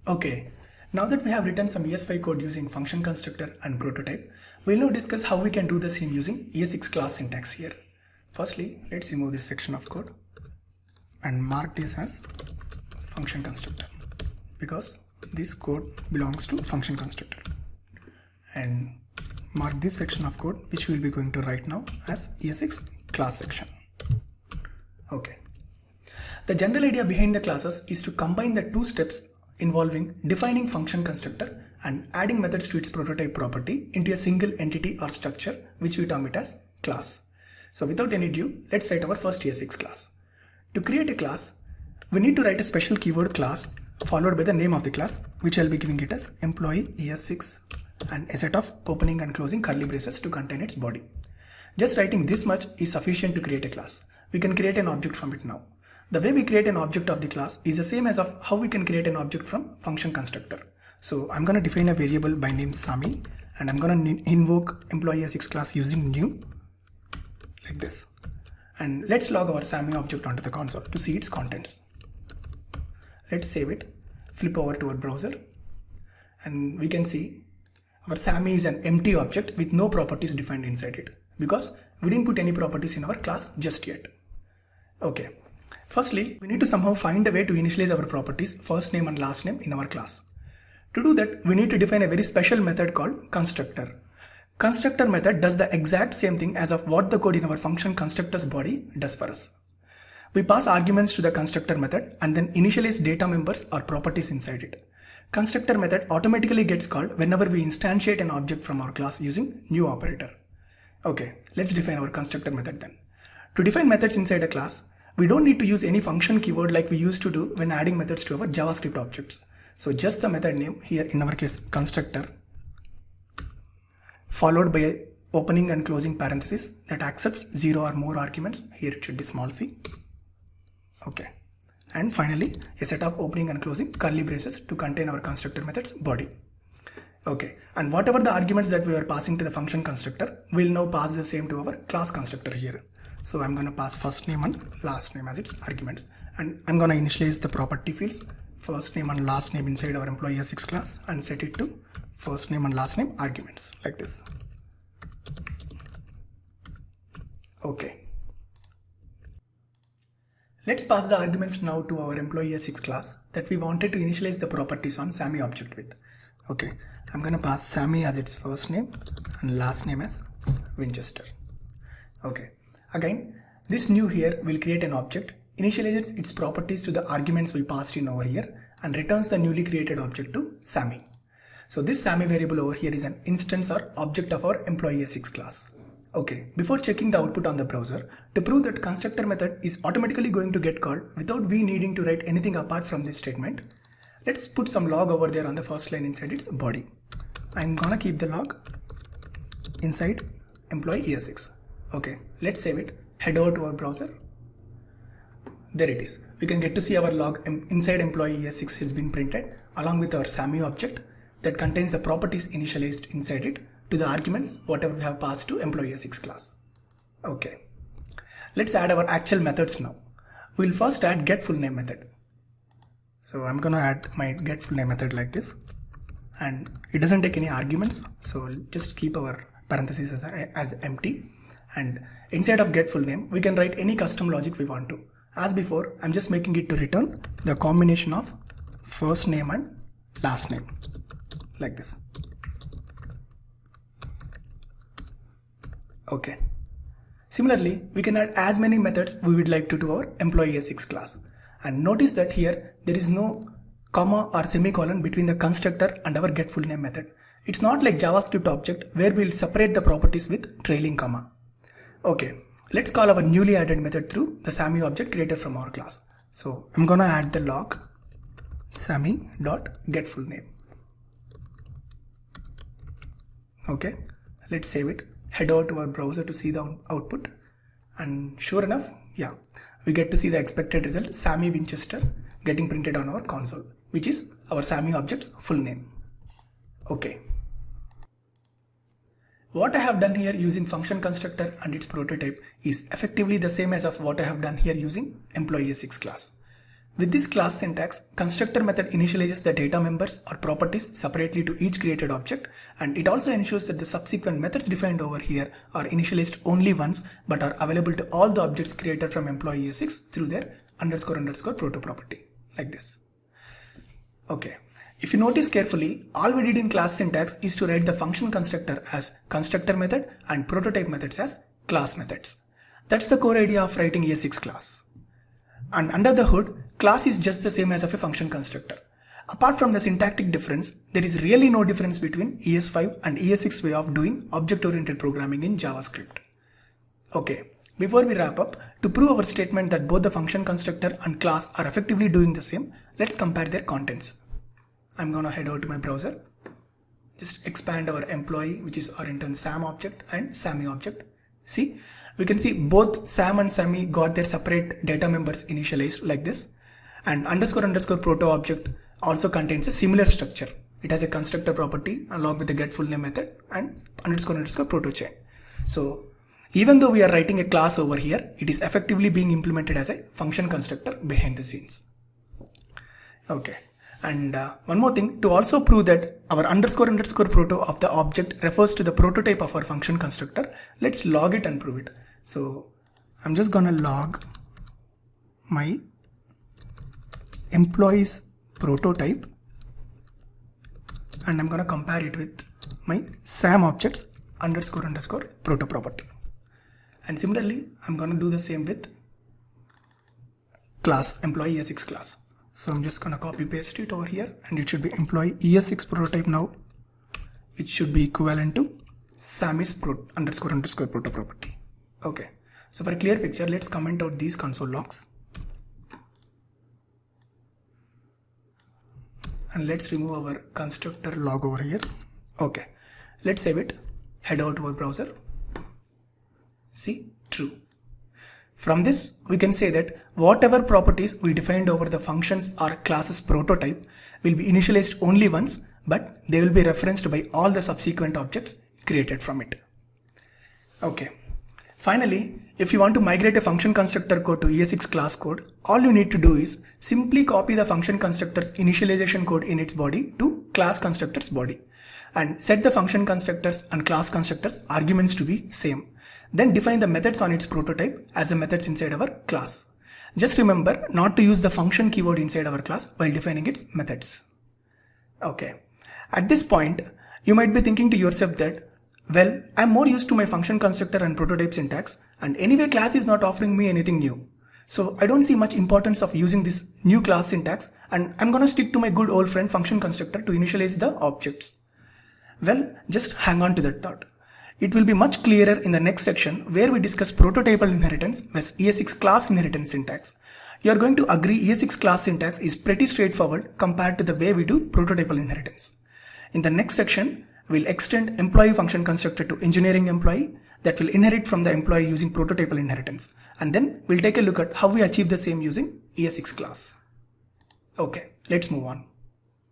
Okay, now that we have written some ES5 code using function constructor and prototype, we'll now discuss how we can do the same using ES6 class syntax here. Firstly, let's remove this section of code and mark this as function constructor because this code belongs to function constructor, and mark this section of code which we'll be going to write now as ES6 class section. Okay. The general idea behind the classes is to combine the two steps involving defining function constructor and adding methods to its prototype property into a single entity or structure, which we term it as class. So without any ado, let's write our first ES6 class. To create a class, we need to write a special keyword class followed by the name of the class, which I'll be giving it as employee ES6 and a set of opening and closing curly braces to contain its body. Just writing this much is sufficient to create a class. We can create an object from it now. The way we create an object of the class is the same as of how we can create an object from function constructor. So I'm going to define a variable by name Sami, and I'm going to invoke employee ES6 class using new like this. And let's log our Sami object onto the console to see its contents. Let's save it, flip over to our browser, and we can see our Sami is an empty object with no properties defined inside it because we didn't put any properties in our class just yet. Okay. Firstly, we need to somehow find a way to initialize our properties first name and last name in our class. To do that, we need to define a very special method called constructor. Constructor method does the exact same thing as of what the code in our function constructor's body does for us. We pass arguments to the constructor method and then initialize data members or properties inside it. Constructor method automatically gets called whenever we instantiate an object from our class using new operator. Okay, let's define our constructor method then. To define methods inside a class, we don't need to use any function keyword like we used to do when adding methods to our JavaScript objects. So just the method name, here in our case constructor, followed by a opening and closing parenthesis that accepts 0 or more arguments. Here it should be small c. Okay. And finally a set of opening and closing curly braces to contain our constructor method's body. Okay. And whatever the arguments that we are passing to the function constructor, we'll now pass the same to our class constructor here. So I'm going to pass first name and last name as its arguments, and I'm going to initialize the property fields first name and last name inside our employee ES6 class and set it to first name and last name arguments like this. Okay. Let's pass the arguments now to our employee ES6 class that we wanted to initialize the properties on Sami object with. Okay, I'm going to pass Sami as its first name and last name as Winchester. Okay. Again, this new here will create an object, initializes its properties to the arguments we passed in over here, and returns the newly created object to Sami. So this Sami variable over here is an instance or object of our employee ES6 class. Okay, before checking the output on the browser, to prove that constructor method is automatically going to get called without we needing to write anything apart from this statement, let's put some log over there on the first line inside its body. I'm gonna keep the log inside employee ES6. Okay, let's save it, head over to our browser. There it is. We can get to see our log inside employee ES6 has been printed along with our Sami object that contains the properties initialized inside it to the arguments whatever we have passed to employee ES6 class. Okay, let's add our actual methods now. We'll first add getFullName method. So I'm gonna add my getFullName method like this, and it doesn't take any arguments, so just keep our parentheses as empty. And inside of getFullName, we can write any custom logic we want to. As before, I'm just making it to return the combination of first name and last name like this. Okay. Similarly, we can add as many methods we would like to our employee ES6 class. And notice that here there is no comma or semicolon between the constructor and our getFullName method. It's not like JavaScript object where we'll separate the properties with trailing comma. Okay, let's call our newly added method through the Sami object created from our class. So I'm gonna add the log Sami.getFullName. Okay, let's save it, head over to our browser to see the output, and sure enough, yeah, we get to see the expected result, Sami Winchester, getting printed on our console, which is our Sami object's full name. Okay. What I have done here using function constructor and its prototype is effectively the same as of what I have done here using employee ES6 class. With this class syntax, constructor method initializes the data members or properties separately to each created object, and it also ensures that the subsequent methods defined over here are initialized only once but are available to all the objects created from employee ES6 through their __ proto property, like this. Okay. If you notice carefully, all we did in class syntax is to write the function constructor as constructor method and prototype methods as class methods. That's the core idea of writing ES6 class. And under the hood, class is just the same as of a function constructor. Apart from the syntactic difference, there is really no difference between ES5 and ES6 way of doing object-oriented programming in JavaScript. Okay, before we wrap up, to prove our statement that both the function constructor and class are effectively doing the same, let's compare their contents. I'm gonna head over to my browser, just expand our employee, which is our intern Sam object, and Sammy object. See, we can see both Sam and Sammy got their separate data members initialized like this, and __ proto object also contains a similar structure. It has a constructor property along with the getFullName method and __ proto chain. So even though we are writing a class over here, it is effectively being implemented as a function constructor behind the scenes. Okay. And one more thing, to also prove that our __ proto of the object refers to the prototype of our function constructor, let's log it and prove it. So I'm just gonna log my employee's prototype and I'm gonna compare it with my Sam objects __ proto property. And similarly, I'm gonna do the same with class employee ES6 class. So I'm just gonna copy paste it over here, and it should be employee ES6 prototype now, which should be equivalent to Sammy's __ proto property. Okay, so for a clear picture, let's comment out these console logs. And let's remove our constructor log over here. Okay, let's save it, head over to our browser. See, true. From this, we can say that whatever properties we defined over the functions or classes prototype will be initialized only once, but they will be referenced by all the subsequent objects created from it. Okay. Finally, if you want to migrate a function constructor code to ES6 class code, all you need to do is simply copy the function constructor's initialization code in its body to class constructor's body and set the function constructors and class constructors arguments to be same. Then define the methods on its prototype as the methods inside our class. Just remember not to use the function keyword inside our class while defining its methods. Okay. At this point, you might be thinking to yourself that, well, I'm more used to my function constructor and prototype syntax, and anyway class is not offering me anything new. So I don't see much importance of using this new class syntax, and I'm gonna stick to my good old friend function constructor to initialize the objects. Well, just hang on to that thought. It will be much clearer in the next section where we discuss prototypal inheritance with ES6 class inheritance syntax. You are going to agree ES6 class syntax is pretty straightforward compared to the way we do prototypal inheritance. In the next section, we'll extend employee function constructor to engineering employee that will inherit from the employee using prototypal inheritance. And then we'll take a look at how we achieve the same using ES6 class. Okay, let's move on.